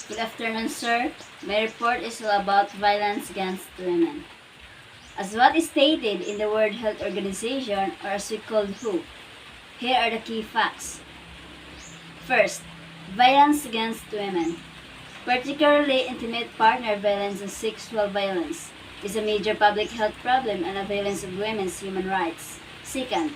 Good afternoon, sir. My report is all about violence against women. As what is stated in the World Health Organization, or as we call WHO, here are the key facts. First, violence against women, particularly intimate partner violence and sexual violence, is a major public health problem and a violence of women's human rights. Second,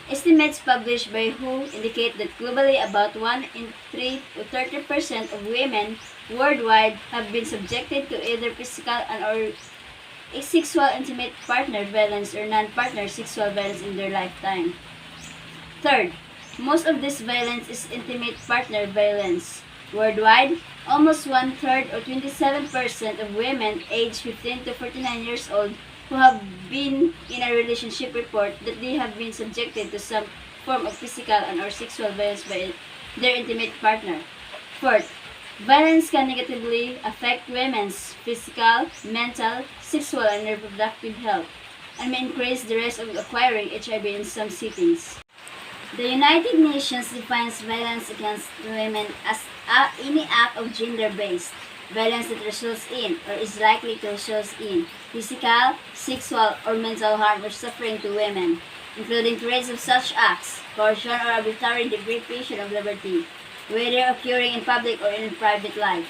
estimates published by WHO indicate that globally about 1 in 3 to 30% of women worldwide have been subjected to either physical and or sexual intimate partner violence or non-partner sexual violence in their lifetime. Third, most of this violence is intimate partner violence. Worldwide, almost 1/3 or 27% of women aged 15 to 49 years old who have been in a relationship report that they have been subjected to some form of physical and or sexual violence by their intimate partner. Fourth, violence can negatively affect women's physical, mental, sexual, and reproductive health and may increase the risk of acquiring HIV in some settings. The United Nations defines violence against women as any act of gender-based violence that results in or is likely to result in physical, sexual, or mental harm or suffering to women, including threats of such acts, coercion, or arbitrary deprivation of liberty, whether occurring in public or in private life.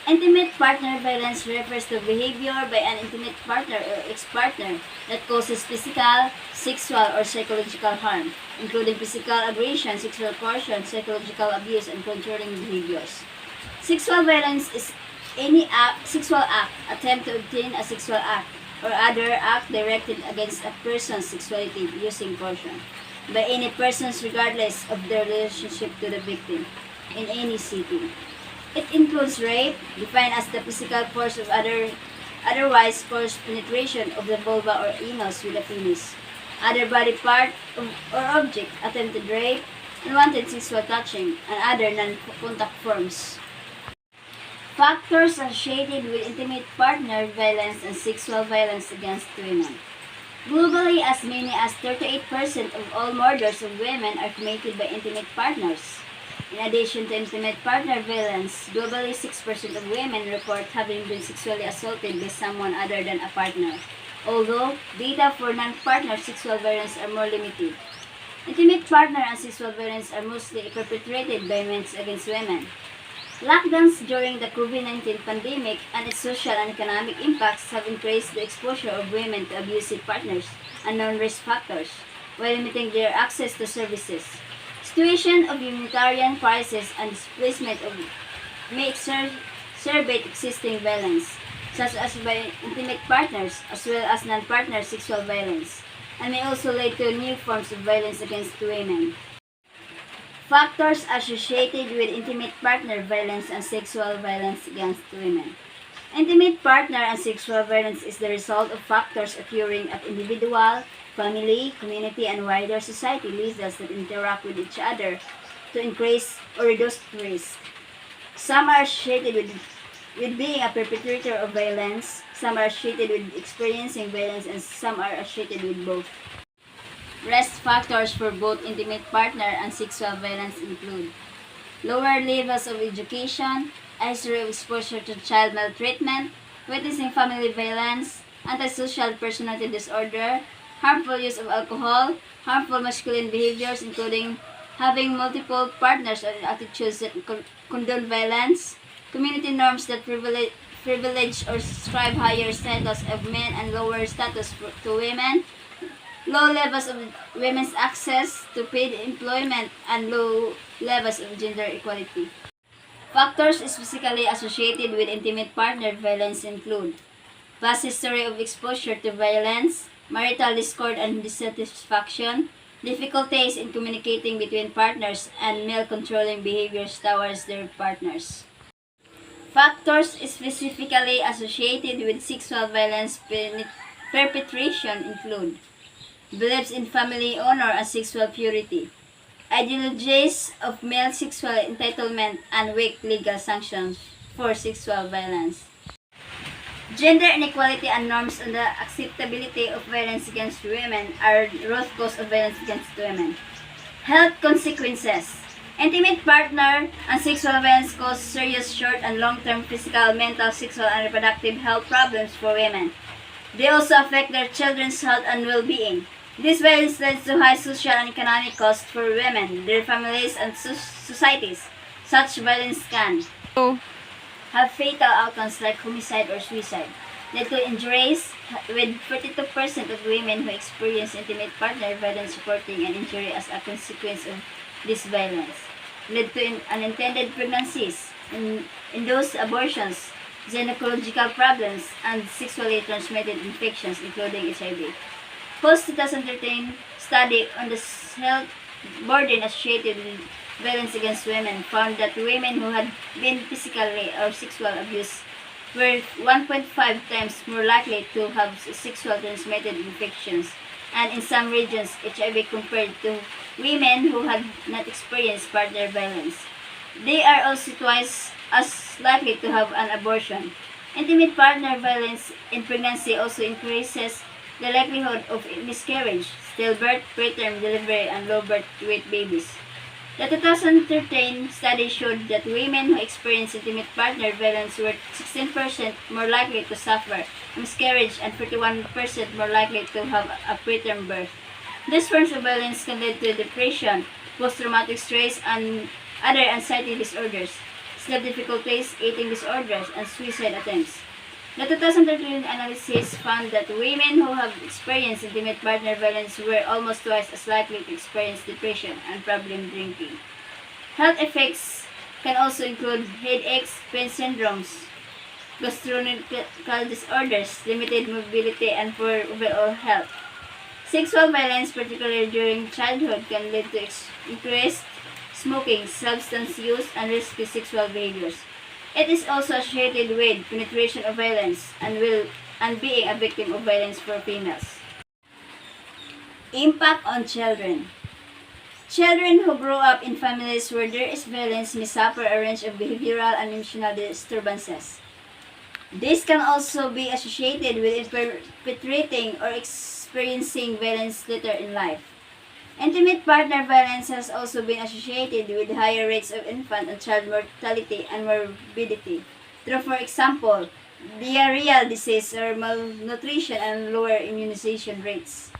Intimate partner violence refers to behavior by an intimate partner or ex-partner that causes physical, sexual, or psychological harm, including physical aggression, sexual coercion, psychological abuse, and controlling behaviors. Sexual violence is any sexual act, attempt to obtain a sexual act, or other act directed against a person's sexuality using coercion by any persons regardless of their relationship to the victim in any setting. It includes rape, defined as the physical force of otherwise forced penetration of the vulva or anus with a penis, other body part or object, attempted rape, unwanted sexual touching, and other non-contact forms. Factors associated with intimate partner violence and sexual violence against women. Globally, as many as 38% of all murders of women are committed by intimate partners. In addition to intimate partner violence, globally 6% of women report having been sexually assaulted by someone other than a partner, although data for non-partner sexual violence are more limited. Intimate partner and sexual violence are mostly perpetrated by men against women. Lockdowns during the COVID-19 pandemic and its social and economic impacts have increased the exposure of women to abusive partners and non-risk factors, while limiting their access to services. Situation of humanitarian crisis and displacement may exacerbate existing violence, such as by intimate partners as well as non-partner sexual violence, and may also lead to new forms of violence against women. Factors associated with intimate partner violence and sexual violence against women. Intimate partner and sexual violence is the result of factors occurring at individual, family, community, and wider society levels that interact with each other to increase or reduce risk. Some are associated with being a perpetrator of violence, some are associated with experiencing violence, and some are associated with both. Risk factors for both intimate partner and sexual violence include lower levels of education, history of exposure to child maltreatment, witnessing family violence, antisocial personality disorder, harmful use of alcohol, harmful masculine behaviors including having multiple partners or attitudes that condone violence, community norms that privilege or ascribe higher status of men and lower status to women, low levels of women's access to paid employment, and low levels of gender equality. Factors specifically associated with intimate partner violence include past history of exposure to violence, marital discord and dissatisfaction, difficulties in communicating between partners, and male-controlling behaviors towards their partners. Factors specifically associated with sexual violence perpetration include beliefs in family honor and sexual purity, ideologies of male sexual entitlement, and weak legal sanctions for sexual violence. Gender inequality and norms on the acceptability of violence against women are root cause of violence against women. Health consequences. Intimate partner and sexual violence cause serious short and long-term physical, mental, sexual, and reproductive health problems for women. They also affect their children's health and well-being. This violence leads to high social and economic costs for women, their families, and societies. Such violence can have fatal outcomes like homicide or suicide, lead to injuries, with 42% of women who experience intimate partner violence reporting an injury as a consequence of this violence, lead to unintended pregnancies, induced abortions, gynecological problems, and sexually transmitted infections, including HIV. Post-2013 study on the health burden associated with violence against women found that women who had been physically or sexual abused were 1.5 times more likely to have sexual transmitted infections, and in some regions HIV, compared to women who had not experienced partner violence. They are also twice as likely to have an abortion. Intimate partner violence in pregnancy also increases the likelihood of miscarriage, stillbirth, preterm delivery, and low birth weight babies. The 2013 study showed that women who experienced intimate partner violence were 16% more likely to suffer a miscarriage and 41% more likely to have a preterm birth. These forms of violence can lead to depression, post-traumatic stress, and other anxiety disorders, sleep difficulties, eating disorders, and suicide attempts. The 2013 analysis found that women who have experienced intimate partner violence were almost twice as likely to experience depression and problem drinking. Health effects can also include headaches, pain syndromes, gastrointestinal disorders, limited mobility, and poor overall health. Sexual violence, particularly during childhood, can lead to increased smoking, substance use, and risky sexual behaviors. It is also associated with penetration of violence and being a victim of violence for females. Impact on children. Children who grow up in families where there is violence may suffer a range of behavioral and emotional disturbances. This can also be associated with perpetrating or experiencing violence later in life. Intimate partner violence has also been associated with higher rates of infant and child mortality and morbidity through, for example, diarrheal disease or malnutrition and lower immunization rates.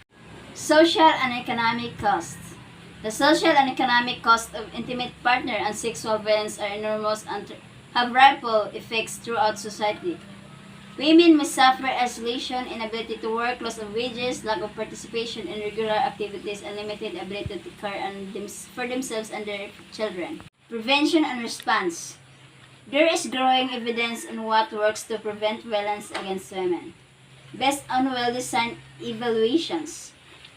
Social and economic costs. The social and economic costs of intimate partner and sexual violence are enormous and have ripple effects throughout society. Women may suffer isolation, inability to work, loss of wages, lack of participation in regular activities, and limited ability to care for themselves and their children. Prevention and response. There is growing evidence on what works to prevent violence against women, based on well-designed evaluations.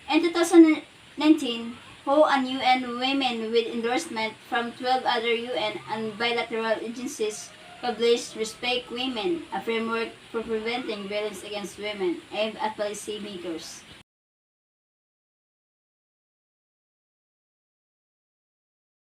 In 2019, WHO and UN Women with endorsement from 12 other UN and bilateral agencies published Respect Women, a framework for preventing violence against women aimed at policymakers.